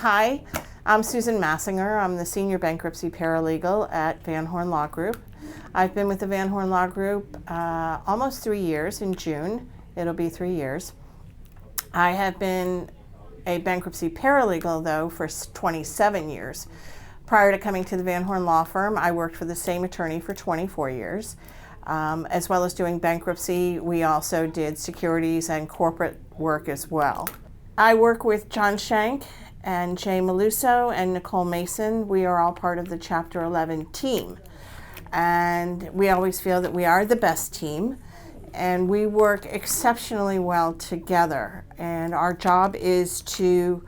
Hi, I'm Susan Massinger. I'm the Senior Bankruptcy Paralegal at Van Horn Law Group. I've been with the Van Horn Law Group almost 3 years. In June, it'll be 3 years. I have been a bankruptcy paralegal, though, for 27 years. Prior to coming to the Van Horn Law Firm, I worked for the same attorney for 24 years. As well as doing bankruptcy, we also did securities and corporate work as well. I work with John Shank and Jay Maluso and Nicole Mason. We are all part of the Chapter 11 team. And we always feel that we are the best team. And we work exceptionally well together. And our job is to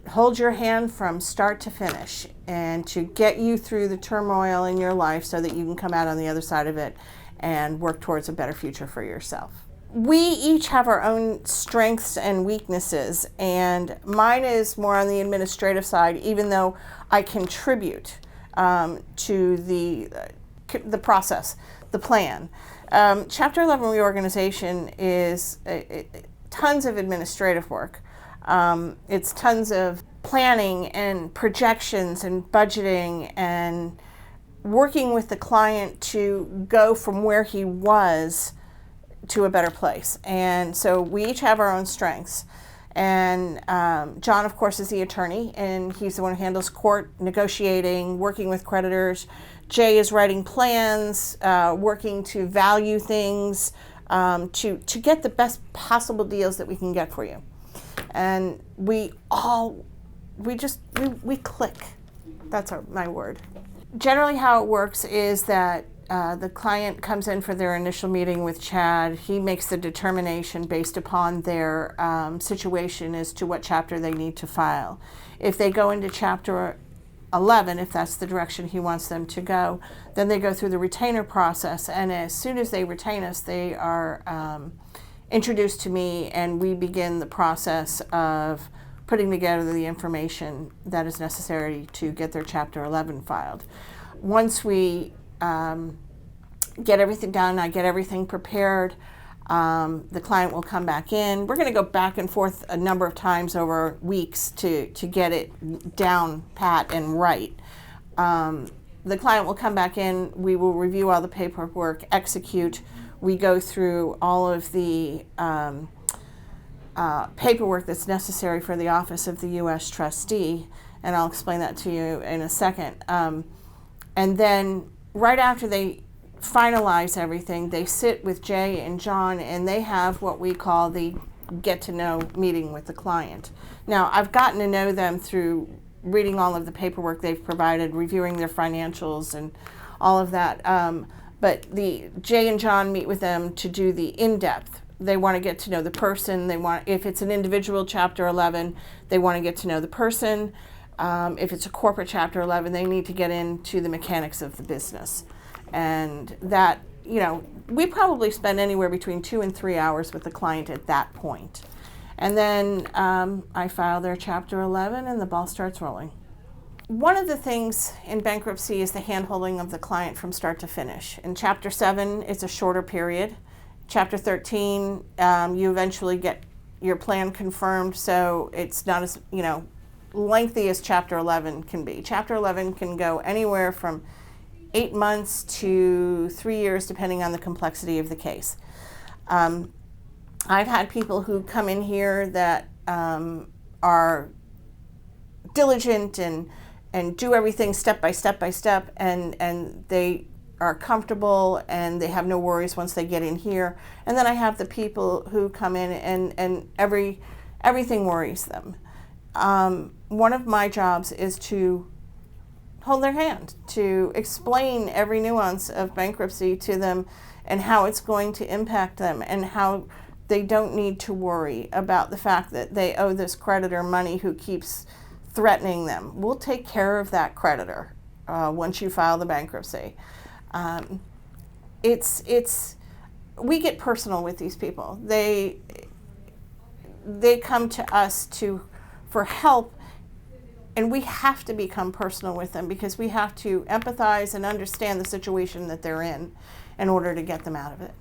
hold your hand from start to finish and to get you through the turmoil in your life so that you can come out on the other side of it and work towards a better future for yourself. We each have our own strengths and weaknesses, and mine is more on the administrative side, even though I contribute to the process, the plan. Chapter 11 reorganization is tons of administrative work. It's tons of planning and projections and budgeting and working with the client to go from where he was to a better place. And so we each have our own strengths. And John, of course, is the attorney, and he's the one who handles court, negotiating, working with creditors. Jay is writing plans, working to value things, to get the best possible deals that we can get for you. And we click. That's my word. Generally how it works is that the client comes in for their initial meeting with Chad. He makes the determination based upon their situation as to what chapter they need to file. If they go into Chapter 11, if that's the direction he wants them to go, then they go through the retainer process. And as soon as they retain us, they are introduced to me, and we begin the process of putting together the information that is necessary to get their Chapter 11 filed. Once we get everything done, I get everything prepared, the client will come back in. We're going to go back and forth a number of times over weeks to get it down pat and right. The client will come back in, we will review all the paperwork, execute. We go through all of the paperwork that's necessary for the Office of the U.S. Trustee, and I'll explain that to you in a second. And then right after they finalize everything, they sit with Jay and John, and they have what we call the get-to-know meeting with the client. Now, I've gotten to know them through reading all of the paperwork they've provided, reviewing their financials and all of that. But Jay and John meet with them to do the in-depth. They want to get to know the person. If it's an individual Chapter 11, they want to get to know the person. If it's a corporate Chapter 11, they need to get into the mechanics of the business. And that, we probably spend anywhere between 2 and 3 hours with the client at that point. And then I file their Chapter 11 and the ball starts rolling. One of the things in bankruptcy is the handholding of the client from start to finish. In Chapter 7, it's a shorter period. Chapter 13, you eventually get your plan confirmed, so it's not as, lengthy as Chapter 11 can be. Chapter 11 can go anywhere from 8 months to 3 years, depending on the complexity of the case. I've had people who come in here that are diligent and do everything step by step, and they are comfortable and they have no worries once they get in here. And then I have the people who come in and everything worries them. One of my jobs is to hold their hand, to explain every nuance of bankruptcy to them and how it's going to impact them and how they don't need to worry about the fact that they owe this creditor money who keeps threatening them. We'll take care of that creditor once you file the bankruptcy. We get personal with these people. They come to us for help, and we have to become personal with them because we have to empathize and understand the situation that they're in order to get them out of it.